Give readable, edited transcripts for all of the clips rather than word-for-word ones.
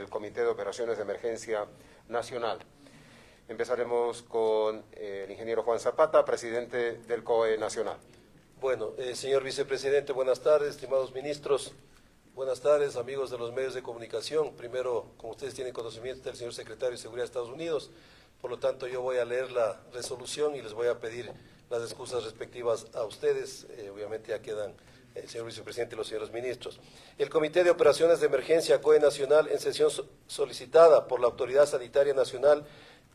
del Comité de Operaciones de Emergencia Nacional. Empezaremos con el ingeniero Juan Zapata, presidente del COE Nacional. Bueno, señor vicepresidente, buenas tardes, estimados ministros, buenas tardes, amigos de los medios de comunicación. Primero, como ustedes tienen conocimiento del señor secretario de Seguridad de Estados Unidos, por lo tanto yo voy a leer la resolución y les voy a pedir las excusas respectivas a ustedes. Obviamente ya quedan el señor vicepresidente y los señores ministros. El Comité de Operaciones de Emergencia COE Nacional, en sesión solicitada por la Autoridad Sanitaria Nacional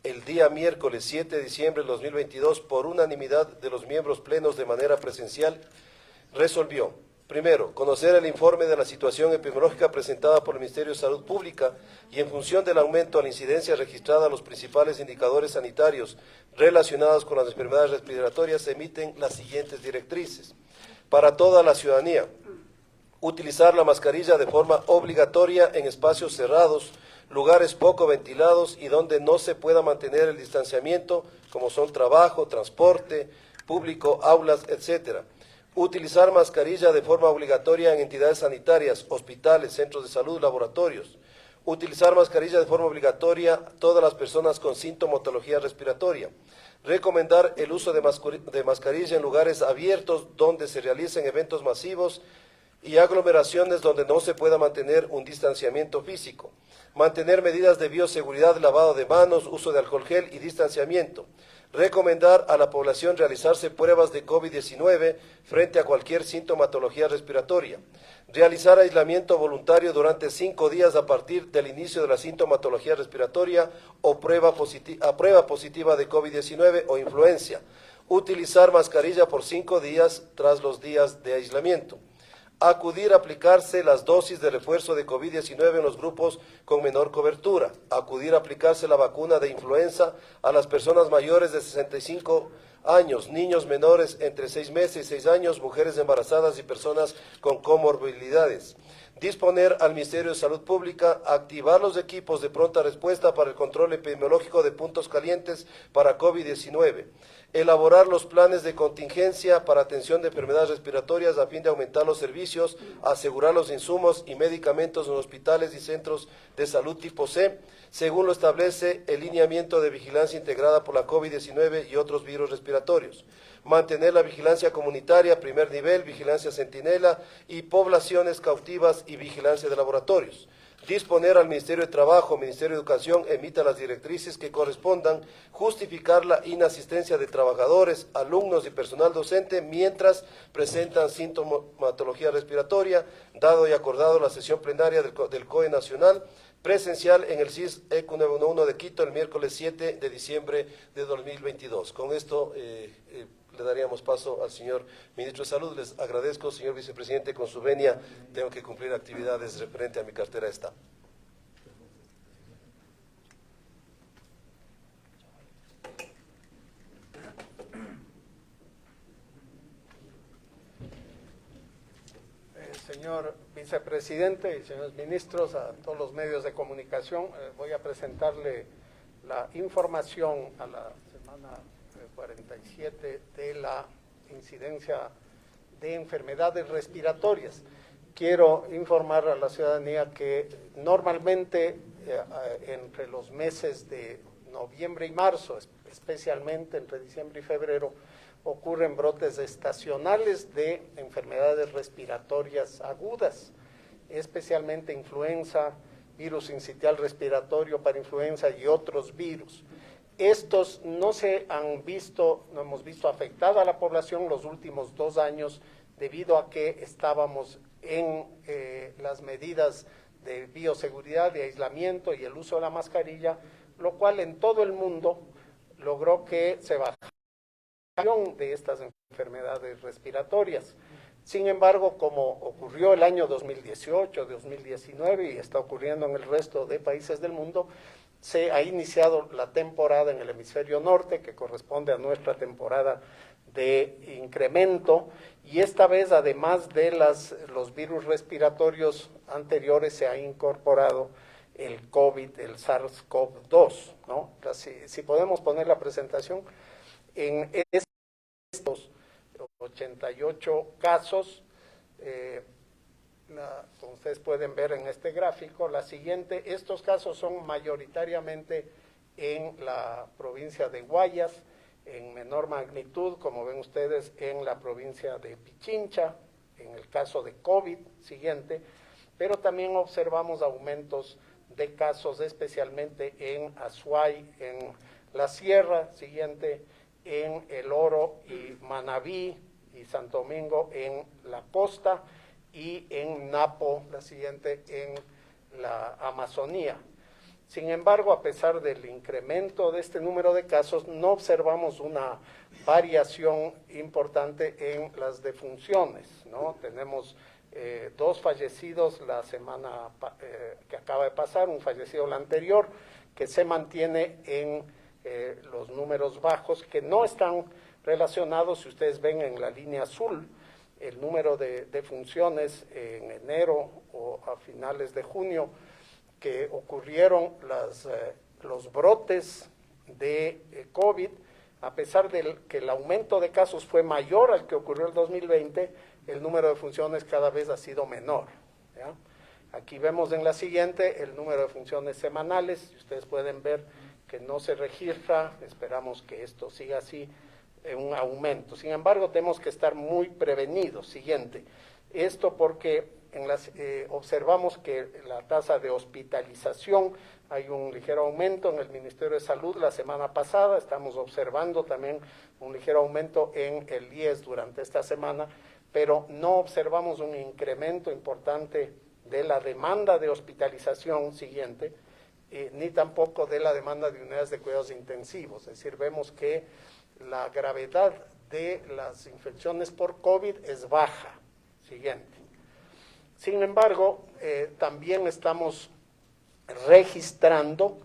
el día miércoles 7 de diciembre de 2022, por unanimidad de los miembros plenos de manera presencial, resolvió: primero, conocer el informe de la situación epidemiológica presentada por el Ministerio de Salud Pública y en función del aumento a la incidencia registrada, los principales indicadores sanitarios relacionados con las enfermedades respiratorias se emiten las siguientes directrices. Para toda la ciudadanía: utilizar la mascarilla de forma obligatoria en espacios cerrados, lugares poco ventilados y donde no se pueda mantener el distanciamiento, como son trabajo, transporte público, aulas, etcétera. Utilizar mascarilla de forma obligatoria en entidades sanitarias, hospitales, centros de salud, laboratorios. Utilizar mascarilla de forma obligatoria a todas las personas con sintomatología respiratoria. Recomendar el uso de mascarilla en lugares abiertos donde se realicen eventos masivos y aglomeraciones donde no se pueda mantener un distanciamiento físico. Mantener medidas de bioseguridad, lavado de manos, uso de alcohol gel y distanciamiento. Recomendar a la población realizarse pruebas de COVID-19 frente a cualquier sintomatología respiratoria. Realizar aislamiento voluntario durante 5 días a partir del inicio de la sintomatología respiratoria o prueba positiva de COVID-19 o influencia. Utilizar mascarilla por 5 días tras los días de aislamiento. Acudir a aplicarse las dosis de refuerzo de COVID-19 en los grupos con menor cobertura. Acudir a aplicarse la vacuna de influenza a las personas mayores de 65 años, niños menores entre 6 meses y 6 años, mujeres embarazadas y personas con comorbilidades. Disponer al Ministerio de Salud Pública activar los equipos de pronta respuesta para el control epidemiológico de puntos calientes para COVID-19. Elaborar los planes de contingencia para atención de enfermedades respiratorias a fin de aumentar los servicios, asegurar los insumos y medicamentos en hospitales y centros de salud tipo C, según lo establece el lineamiento de vigilancia integrada por la COVID-19 y otros virus respiratorios. Mantener la vigilancia comunitaria, primer nivel, vigilancia centinela y poblaciones cautivas y vigilancia de laboratorios. Disponer al Ministerio de Trabajo, Ministerio de Educación, emita las directrices que correspondan, justificar la inasistencia de trabajadores, alumnos y personal docente mientras presentan sintomatología respiratoria, dado y acordado la sesión plenaria del COE Nacional, presencial en el CIS ECU 911 de Quito el miércoles 7 de diciembre de 2022. Con esto le daríamos paso al señor ministro de Salud. Les agradezco, señor vicepresidente, con su venia tengo que cumplir actividades referente a mi cartera de Estado. Señor vicepresidente y señores ministros, a todos los medios de comunicación, voy a presentarle la información a la semana 47 de la incidencia de enfermedades respiratorias. Quiero informar a la ciudadanía que normalmente entre los meses de noviembre y marzo, especialmente entre diciembre y febrero, ocurren brotes estacionales de enfermedades respiratorias agudas, especialmente influenza, virus sincitial respiratorio para influenza y otros virus. Estos no hemos visto afectada a la población los últimos 2 años debido a que estábamos en las medidas de bioseguridad, de aislamiento y el uso de la mascarilla, lo cual en todo el mundo logró que se bajara de estas enfermedades respiratorias. Sin embargo, como ocurrió el año 2018, 2019 y está ocurriendo en el resto de países del mundo, se ha iniciado la temporada en el hemisferio norte, que corresponde a nuestra temporada de incremento, y esta vez, además de los virus respiratorios anteriores, se ha incorporado el COVID, el SARS-CoV-2, ¿no? Si podemos poner la presentación, en estos 88 casos, como ustedes pueden ver en este gráfico, la siguiente, estos casos son mayoritariamente en la provincia de Guayas, en menor magnitud, como ven ustedes, en la provincia de Pichincha, en el caso de COVID, siguiente, pero también observamos aumentos de casos, especialmente en Azuay, en la Sierra, siguiente, en El Oro y Manabí y Santo Domingo en la costa, y en Napo, la siguiente, en la Amazonía. Sin embargo, a pesar del incremento de este número de casos, no observamos una variación importante en las defunciones, ¿no? Tenemos 2 fallecidos la semana que acaba de pasar, un fallecido la anterior, que se mantiene en los números bajos, que no están relacionados, si ustedes ven en la línea azul, el número de defunciones en enero o a finales de junio, que ocurrieron los brotes de COVID, a pesar de que el aumento de casos fue mayor al que ocurrió en el 2020, el número de funciones cada vez ha sido menor, ¿ya? Aquí vemos en la siguiente el número de funciones semanales, y ustedes pueden ver que no se registra, esperamos que esto siga así, un aumento. Sin embargo, tenemos que estar muy prevenidos. Siguiente, esto porque observamos que la tasa de hospitalización, hay un ligero aumento en el Ministerio de Salud la semana pasada, estamos observando también un ligero aumento en el IES durante esta semana, pero no observamos un incremento importante de la demanda de hospitalización, siguiente, ni tampoco de la demanda de unidades de cuidados intensivos. Es decir, vemos que la gravedad de las infecciones por COVID es baja. Siguiente. Sin embargo, también estamos registrando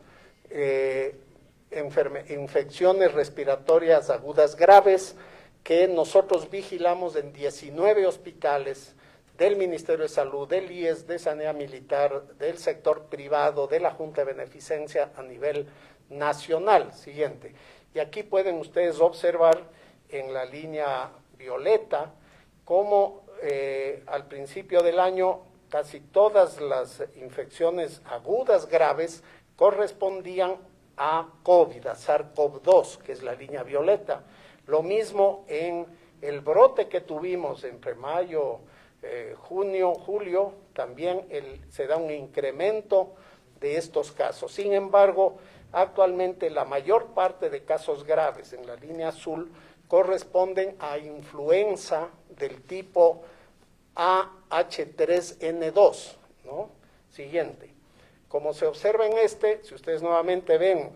infecciones respiratorias agudas graves que nosotros vigilamos en 19 hospitales del Ministerio de Salud, del IES, de Sanidad Militar, del sector privado, de la Junta de Beneficencia a nivel nacional. Siguiente. Y aquí pueden ustedes observar en la línea violeta cómo al principio del año casi todas las infecciones agudas graves correspondían a COVID, a SARS-CoV-2, que es la línea violeta. Lo mismo en el brote que tuvimos entre mayo, junio, julio, también se da un incremento de estos casos. Sin embargo, actualmente la mayor parte de casos graves en la línea azul corresponden a influenza del tipo AH3N2, ¿no? Siguiente. Como se observa en si ustedes nuevamente ven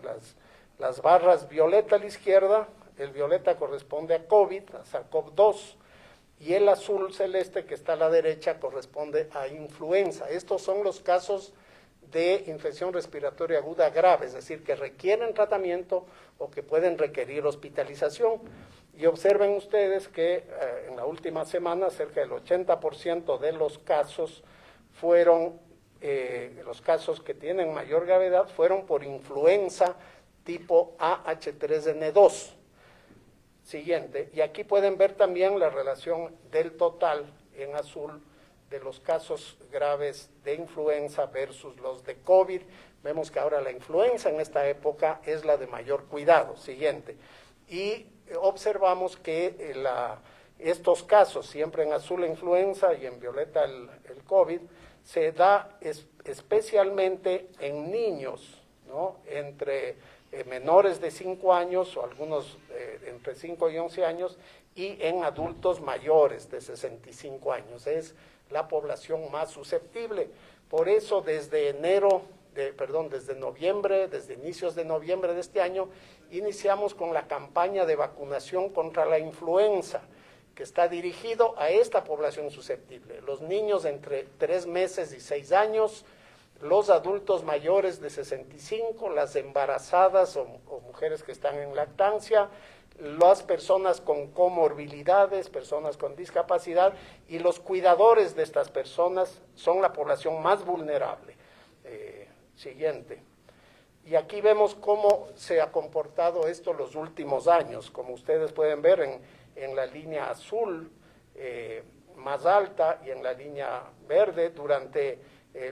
las barras violeta a la izquierda, el violeta corresponde a COVID, a SARS-CoV-2, y el azul celeste que está a la derecha corresponde a influenza. Estos son los casos de infección respiratoria aguda grave, es decir, que requieren tratamiento o que pueden requerir hospitalización. Y observen ustedes que en la última semana cerca del 80% de los casos los casos que tienen mayor gravedad fueron por influenza tipo AH3N2. Siguiente, y aquí pueden ver también la relación del total en azul de los casos graves de influenza versus los de COVID. Vemos que ahora la influenza en esta época es la de mayor cuidado. Siguiente, y observamos que estos casos, siempre en azul la influenza y en violeta el COVID, se da especialmente en niños, ¿no? Entre menores de 5 años o algunos entre 5 y 11 años, y en adultos mayores de 65 años. Es la población más susceptible. Por eso desde noviembre, desde inicios de noviembre de este año, iniciamos con la campaña de vacunación contra la influenza, que está dirigido a esta población susceptible, los niños entre 3 meses y 6 años, los adultos mayores de 65, las embarazadas o mujeres que están en lactancia, las personas con comorbilidades, personas con discapacidad, y los cuidadores de estas personas son la población más vulnerable. Siguiente. Y aquí vemos cómo se ha comportado esto los últimos años. Como ustedes pueden ver en la línea azul más alta y en la línea verde durante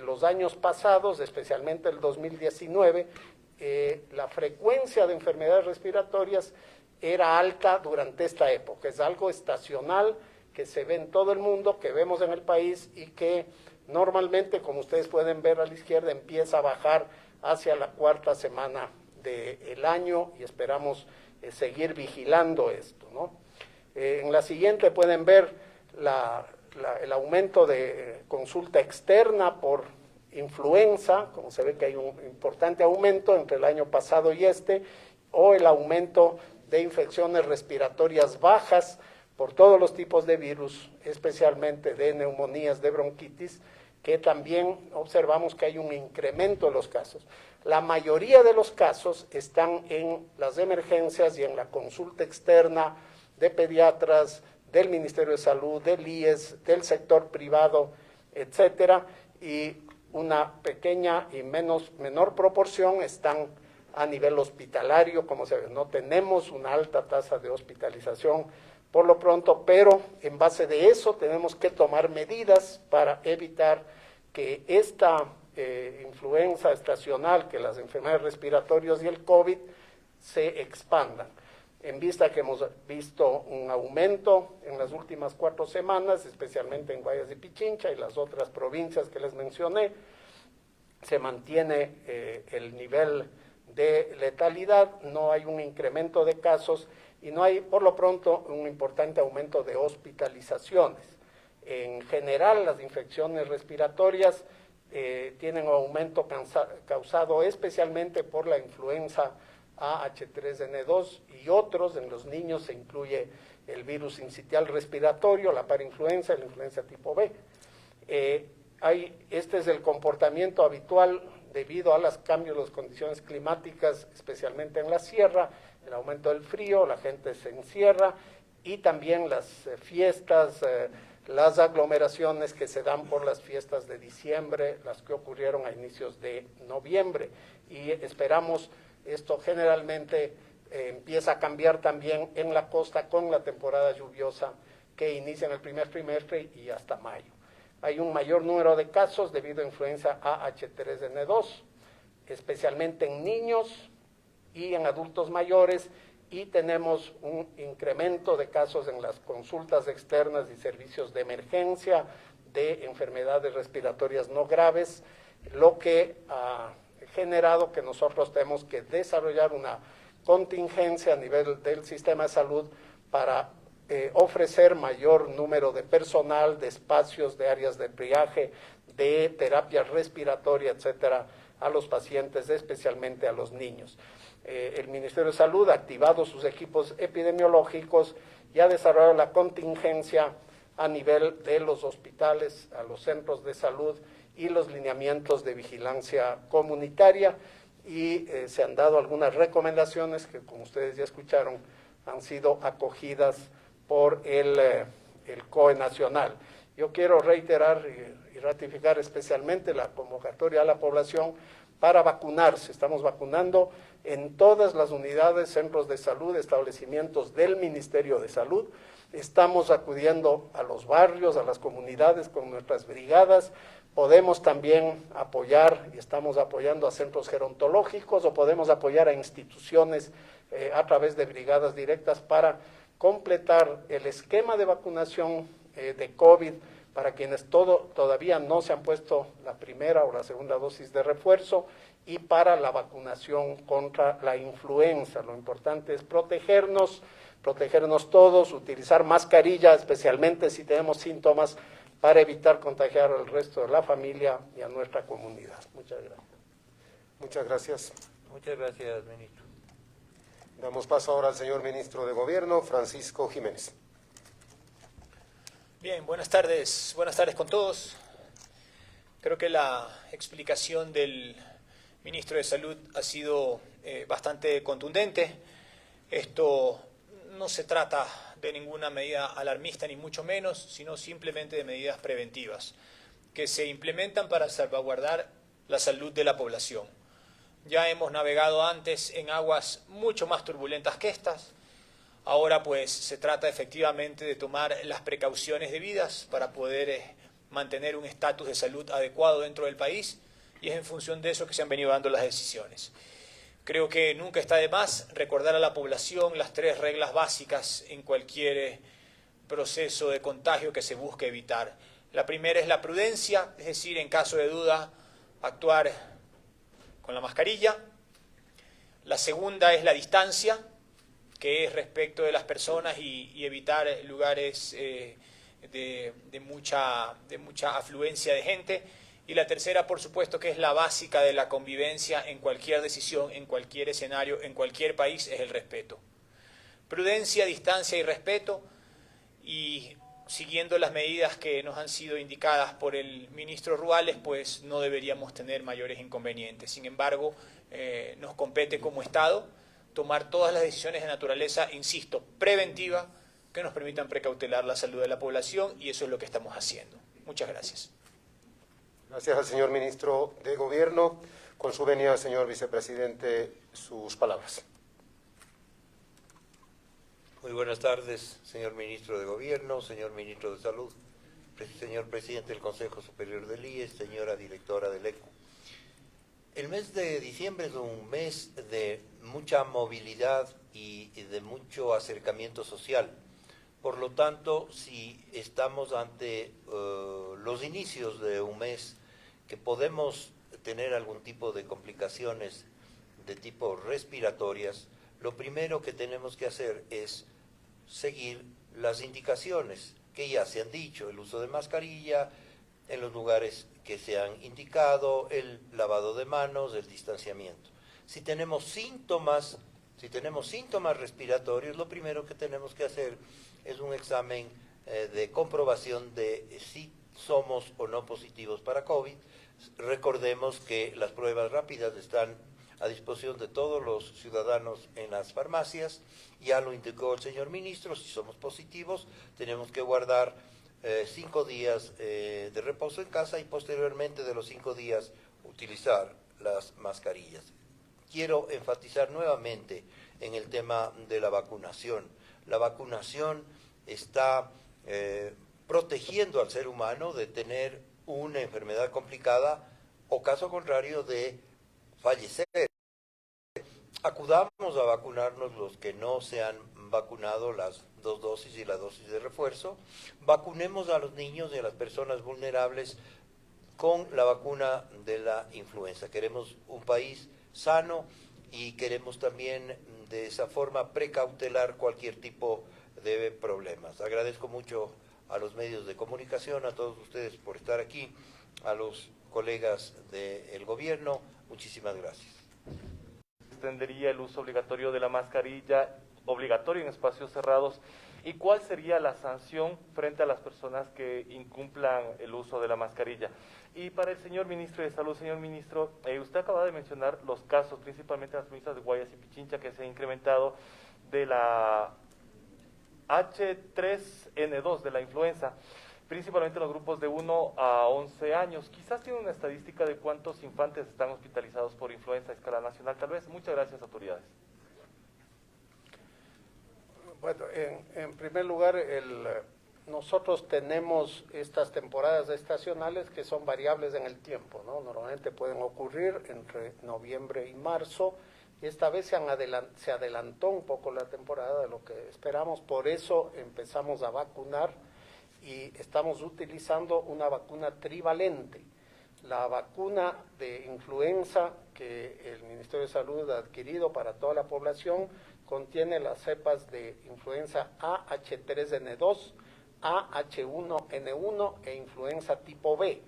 los años pasados, especialmente el 2019, la frecuencia de enfermedades respiratorias era alta durante esta época. Es algo estacional que se ve en todo el mundo, que vemos en el país y que normalmente, como ustedes pueden ver a la izquierda, empieza a bajar hacia la cuarta semana del año y esperamos seguir vigilando esto, ¿no? En la siguiente pueden ver el aumento de consulta externa por influenza, como se ve que hay un importante aumento entre el año pasado y o el aumento de infecciones respiratorias bajas por todos los tipos de virus, especialmente de neumonías, de bronquitis, que también observamos que hay un incremento de los casos. La mayoría de los casos están en las emergencias y en la consulta externa de pediatras, del Ministerio de Salud, del IES, del sector privado, etcétera, y una pequeña y menor proporción están a nivel hospitalario, como se ve. No tenemos una alta tasa de hospitalización por lo pronto, pero en base de eso tenemos que tomar medidas para evitar que esta influenza estacional, que las enfermedades respiratorias y el COVID se expandan. En vista que hemos visto un aumento en las últimas 4 semanas, especialmente en Guayas y Pichincha y las otras provincias que les mencioné, se mantiene el nivel de letalidad, no hay un incremento de casos y no hay, por lo pronto, un importante aumento de hospitalizaciones. En general, las infecciones respiratorias tienen un aumento causado especialmente por la influenza H3N2 y otros. En los niños se incluye el virus sincitial respiratorio, la parainfluenza y la influenza tipo B. Este es el comportamiento habitual debido a los cambios de las condiciones climáticas, especialmente en la sierra, el aumento del frío, la gente se encierra y también las fiestas, las aglomeraciones que se dan por las fiestas de diciembre, las que ocurrieron a inicios de noviembre. Y esperamos, esto generalmente empieza a cambiar también en la costa con la temporada lluviosa que inicia en el primer trimestre y hasta mayo. Hay un mayor número de casos debido a influenza H3N2, especialmente en niños y en adultos mayores, y tenemos un incremento de casos en las consultas externas y servicios de emergencia de enfermedades respiratorias no graves, lo que ha generado que nosotros tenemos que desarrollar una contingencia a nivel del sistema de salud para ofrecer mayor número de personal, de espacios, de áreas de triaje, de terapia respiratoria, etcétera, a los pacientes, especialmente a los niños. El Ministerio de Salud ha activado sus equipos epidemiológicos y ha desarrollado la contingencia a nivel de los hospitales, a los centros de salud y los lineamientos de vigilancia comunitaria, y se han dado algunas recomendaciones que, como ustedes ya escucharon, han sido acogidas por el COE nacional. Yo quiero reiterar y ratificar especialmente la convocatoria a la población para vacunarse. Estamos vacunando en todas las unidades, centros de salud, establecimientos del Ministerio de Salud. Estamos acudiendo a los barrios, a las comunidades con nuestras brigadas. Podemos también apoyar y estamos apoyando a centros gerontológicos, o podemos apoyar a instituciones a través de brigadas directas para completar el esquema de vacunación de COVID para quienes todavía no se han puesto la primera o la segunda dosis de refuerzo, y para la vacunación contra la influenza. Lo importante es protegernos todos, utilizar mascarilla, especialmente si tenemos síntomas, para evitar contagiar al resto de la familia y a nuestra comunidad. Muchas gracias. Muchas gracias. Muchas gracias, ministro. Damos paso ahora al señor ministro de Gobierno, Francisco Jiménez. Bien, buenas tardes con todos. Creo que la explicación del ministro de Salud ha sido bastante contundente. Esto no se trata de ninguna medida alarmista, ni mucho menos, sino simplemente de medidas preventivas que se implementan para salvaguardar la salud de la población. Ya hemos navegado antes en aguas mucho más turbulentas que estas. Ahora pues se trata efectivamente de tomar las precauciones debidas para poder mantener un estatus de salud adecuado dentro del país, y es en función de eso que se han venido dando las decisiones. Creo que nunca está de más recordar a la población las 3 reglas básicas en cualquier proceso de contagio que se busque evitar. La primera es la prudencia, es decir, en caso de duda, actuar con la mascarilla. La segunda es la distancia, que es respecto de las personas y evitar lugares de mucha afluencia de gente. Y la tercera, por supuesto, que es la básica de la convivencia en cualquier decisión, en cualquier escenario, en cualquier país, es el respeto. Prudencia, distancia y respeto, y siguiendo las medidas que nos han sido indicadas por el ministro Ruales, pues no deberíamos tener mayores inconvenientes. Sin embargo, nos compete como Estado tomar todas las decisiones de naturaleza, insisto, preventiva, que nos permitan precautelar la salud de la población, y eso es lo que estamos haciendo. Muchas gracias. Gracias al señor ministro de Gobierno. Con su venia, señor vicepresidente, sus palabras. Muy buenas tardes, señor ministro de Gobierno, señor ministro de Salud, señor presidente del Consejo Superior del IES, señora directora del ECU. El mes de diciembre es un mes de mucha movilidad y de mucho acercamiento social. Por lo tanto, si estamos ante los inicios de un mes que podemos tener algún tipo de complicaciones de tipo respiratorias, lo primero que tenemos que hacer es seguir las indicaciones que ya se han dicho: el uso de mascarilla en los lugares que se han indicado, el lavado de manos, el distanciamiento. Si tenemos síntomas respiratorios, lo primero que tenemos que hacer es un examen de comprobación de si somos o no positivos para COVID. Recordemos que las pruebas rápidas están a disposición de todos los ciudadanos en las farmacias. Ya lo indicó el señor ministro: si somos positivos tenemos que guardar 5 días de reposo en casa, y posteriormente de los 5 días utilizar las mascarillas. Quiero enfatizar nuevamente en el tema de la vacunación. La vacunación está protegiendo al ser humano de tener una enfermedad complicada o, caso contrario, de fallecer. Acudamos a vacunarnos los que no se han vacunado las 2 dosis y la dosis de refuerzo. Vacunemos a los niños y a las personas vulnerables con la vacuna de la influenza. Queremos un país sano y queremos también de esa forma precautelar cualquier tipo de problemas. Agradezco mucho a los medios de comunicación, a todos ustedes por estar aquí, a los colegas del gobierno. Muchísimas gracias. ¿Extendería el uso obligatorio de la mascarilla, obligatorio en espacios cerrados? ¿Y cuál sería la sanción frente a las personas que incumplan el uso de la mascarilla? Y para el señor ministro de Salud, señor ministro, usted acaba de mencionar los casos, principalmente en las provincias de Guayas y Pichincha, que se ha incrementado de la H3N2, de la influenza, principalmente en los grupos de 1 a 11 años. Quizás tiene una estadística de cuántos infantes están hospitalizados por influenza a escala nacional, tal vez. Muchas gracias, autoridades. Bueno, en primer lugar, nosotros tenemos estas temporadas estacionales que son variables en el tiempo, ¿no? Normalmente pueden ocurrir entre noviembre y marzo, y esta vez se adelantó un poco la temporada de lo que esperamos. Por eso empezamos a vacunar y estamos utilizando una vacuna trivalente. La vacuna de influenza que el Ministerio de Salud ha adquirido para toda la población contiene las cepas de influenza A, H3N2, A, H1N1 e influenza tipo B,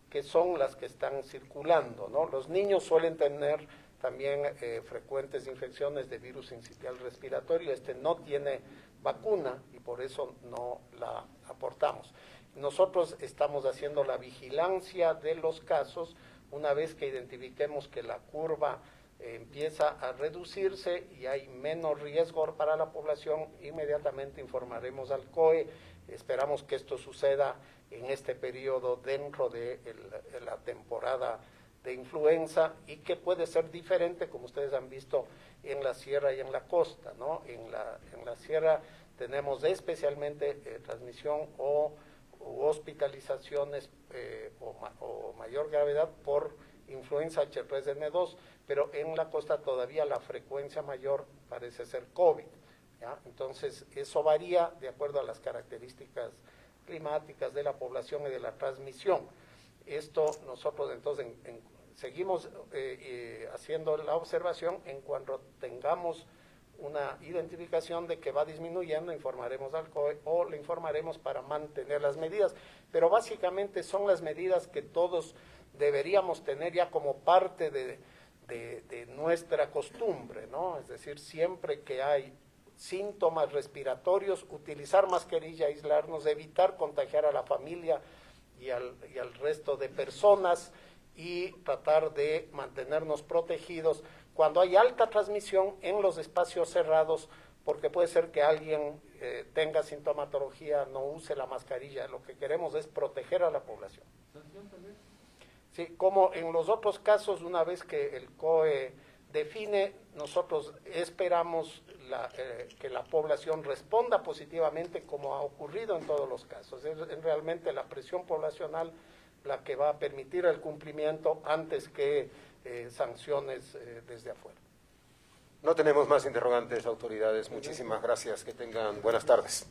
que son las que están circulando, ¿no? Los niños suelen tener también frecuentes infecciones de virus sincitial respiratorio. Este no tiene vacuna y por eso no la aportamos. Nosotros estamos haciendo la vigilancia de los casos. Una vez que identifiquemos que la curva empieza a reducirse y hay menos riesgo para la población, inmediatamente informaremos al COE. Esperamos que esto suceda en este periodo dentro de la temporada de influenza y que puede ser diferente, como ustedes han visto, en la sierra y en la costa, ¿no? En la sierra tenemos especialmente transmisión u hospitalizaciones o mayor gravedad por influenza H3N2, pero en la costa todavía la frecuencia mayor parece ser COVID, ¿ya? Entonces, eso varía de acuerdo a las características climáticas de la población y de la transmisión. Esto nosotros entonces seguimos haciendo la observación. En cuanto tengamos una identificación de que va disminuyendo, informaremos al COE o le informaremos para mantener las medidas. Pero básicamente son las medidas que todos deberíamos tener ya como parte de nuestra costumbre, ¿no? Es decir, siempre que hay síntomas respiratorios, utilizar mascarilla, aislarnos, evitar contagiar a la familia y al resto de personas y tratar de mantenernos protegidos cuando hay alta transmisión en los espacios cerrados, porque puede ser que alguien tenga sintomatología, no use la mascarilla. Lo que queremos es proteger a la población. Sí, como en los otros casos, una vez que el COE define, nosotros esperamos que la población responda positivamente, como ha ocurrido en todos los casos. Es realmente la presión poblacional la que va a permitir el cumplimiento antes que sanciones desde afuera. No tenemos más interrogantes, autoridades. Muchísimas gracias. Que tengan buenas tardes.